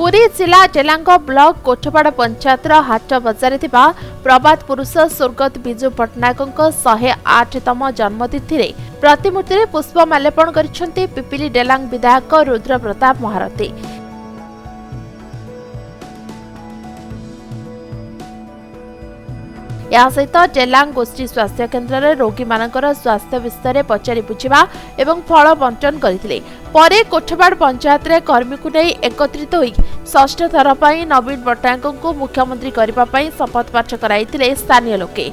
पुरी जिला डेलांग ब्लॉक कोठपाड़ पंचायत हाट बजार प्रबाद पुरुष स्वर्गत विजु पट्टनायक 108तम जन्मतिथि रे प्रतिमूर्ति में पुष्पमाल्यार्पण कर पिपिली डेलांग विधायक रुद्र प्रताप महारथी। या सहित डेलांग गोष्ठी स्वास्थ्य केन्द्र में रोगी मानकर स्वास्थ्य विषय में पचारि बुझा एवं फल बंटन करथिले। परे कोठपाड़ पंचायत रे कर्मी को नहीं एकत्रित होई षष्ठ थर पर नवीन पट्टनायक को मुख्यमंत्री करने शपथ पाठ कराइथिले स्थानीय लोके।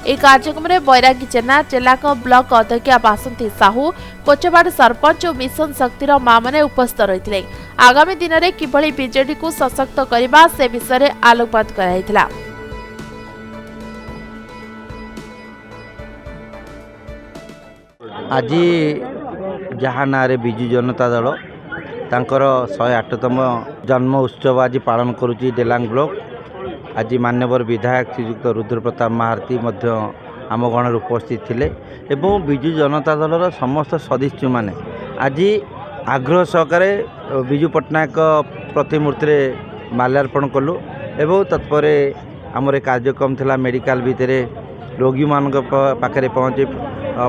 এই কার্যক্রমে বৈরাগী জেনা জেলাক ব্লক অধ্যক্ষা বাসন্তী সাহু কোচবাড় सरपंच और मिशन शक्तिर माँ मैंने उपस्थित रही। आगामी दिन में किभली बीजेडी को सशक्त करने से विषय आलोकपात कराइथिला। आज जहाँ ना विजु जनता दल तांकर 108तम जन्म उत्सव आज पालन करुच्ची डेलांग ब्लॉक। आज मान्यवर विधायक श्रीयुक्त रुद्र प्रताप महारथी आम गणर उपस्थित थिले एवं विजु जनता दलर समस्त सदस्य माने आज आग्रह सहकारे विजु पट्टनायक प्रतिमूर्ति रे माल्यार्पण कलु एवं तत्पर आमर कार्यक्रम थिला मेडिकल भितर रोगी मान पाखे पहुँचे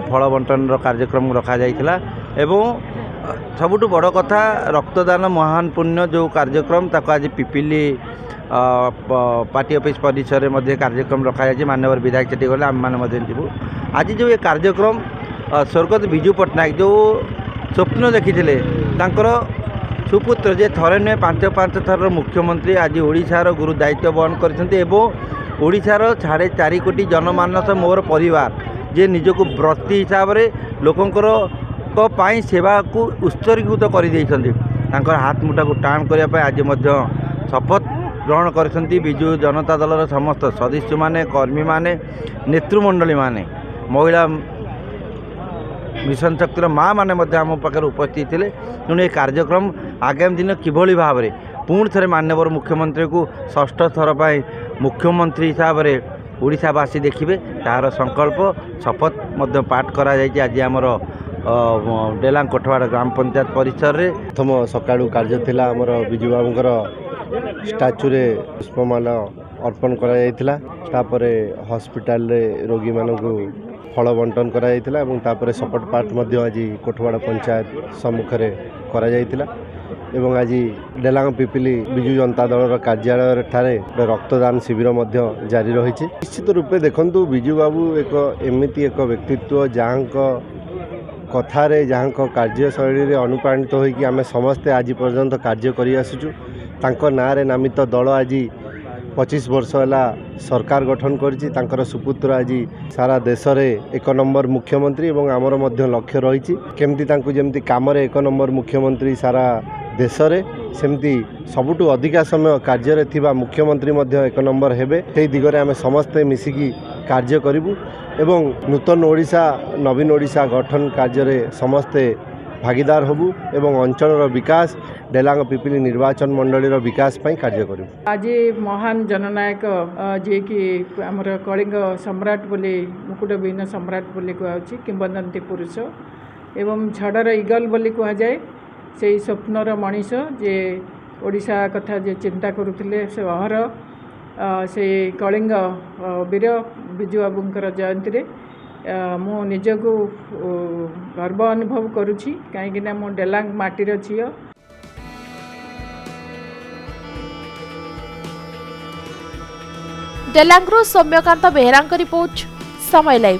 फल बंटन कार्यक्रम रखा जाइथिला एवं सबुठ बड़ कथा रक्तदान महान पुण्य जो कार्यक्रम ताको आज पिपिली पार्टी ऑफिस परिसर में कार्यक्रम रखा जाए। मान्यवर विधायक सेठी गले आम मैंने जीवु आज जो ये कार्यक्रम स्वर्गत विजु पट्टनायक जो स्वप्न देखी सुपुत्र जे थरे नुहे 5 थर मुख्यमंत्री आज ओडिशार गुरु दायित्व बहन करछन्ते एवं ओडिशार 4.5 कोटी जनमानस मोर परिवार जे निजको व्रती हिसाब से लोकंकर को पाई सेवा को उत्सर्गीकृत कर देइछन्ते तांकर हाथ मुठा को टाण करने आज शपथ ग्रहण करछन्ती विजु जनता दलर समस्त सदस्य माने कर्मी माने नेतृमंडली माने महिला मिशन शक्तिर माँ माने आम पाखे उपस्थित थे। तेणु ये कार्यक्रम आगामी दिन किभली भाव में पुणी थे मान्यवर मुख्यमंत्री को षष्ठ थर पर मुख्यमंत्री हिसाब से ओडिशावासी देखिए तार संकल्प शपथ पाठ करा आज आमर डेलांग कोठवाड़ ग्राम पंचायत परिसर रे प्रथम सकाळु कार्य थिला आमर विजु बाबूंकर स्टाच्यू रे पुष्पमाला अर्पण करा जायतिला तापरे हॉस्पिटल रे रोगी मानकु फल बंटन करा जायतिला एवं तापरे शपथ पाठ मध्ये आज कोठवाड़ पंचायत सम्मुख रे करा जायतिला एवं आज डेलांग पिपिली विजु जनता दलर कार्यालय ठारे रक्तदान शिविर मध्ये जारी रही। निश्चित रूपे देखंतु विजु बाबू एक एमिति एक व्यक्तित्व जहाँ कथारे जहाँ कार्यशैली रे अनुप्राणित होइकि आमे समस्ते आज पर्यंत कार्य करि आसुचु। तांको नारे नामित दल आज 25 वर्ष है सरकार गठन करछि। तांकर सुपुत्र आज सारा देश रे 1 नंबर मुख्यमंत्री एवं आमर मध्य लक्ष्य रही केमती तांको जेमती काम रे 1 नंबर मुख्यमंत्री सारा देश रे सेमती सबुठु अधिका समय कार्य रे थिबा मुख्यमंत्री मध्य 1 नंबर हेबे सेही दिगरे आमे समस्ते मिसिकी कार्य करिबु एवं नूतन ओडिशा नवीन ओडिशा गठन कार्य रे समस्ते भागीदार होबु एवं अंचल विकास डेलांग पिपिली निर्वाचन मंडलीर विकास पई कार्य करू। आज महान जननायक जे कि आमर कलिंग सम्राट बोली मुकुट विहीन सम्राट बोली कहउछि किंवदंती पुरुष एवं झड़र इगल बोली कह जाए से स्वप्नर मनीष जे ओडिशा कथा जे चिंता करुथिले से अहर से कलिंग वीर विजु बाबूंकर जयंती रे मु निजको गर्व अनुभव करुछि कहीं मु डेलांग माटीर झियो। डेलांगरू सौम्यकांत बेहरा रिपोर्ट समय लाइव।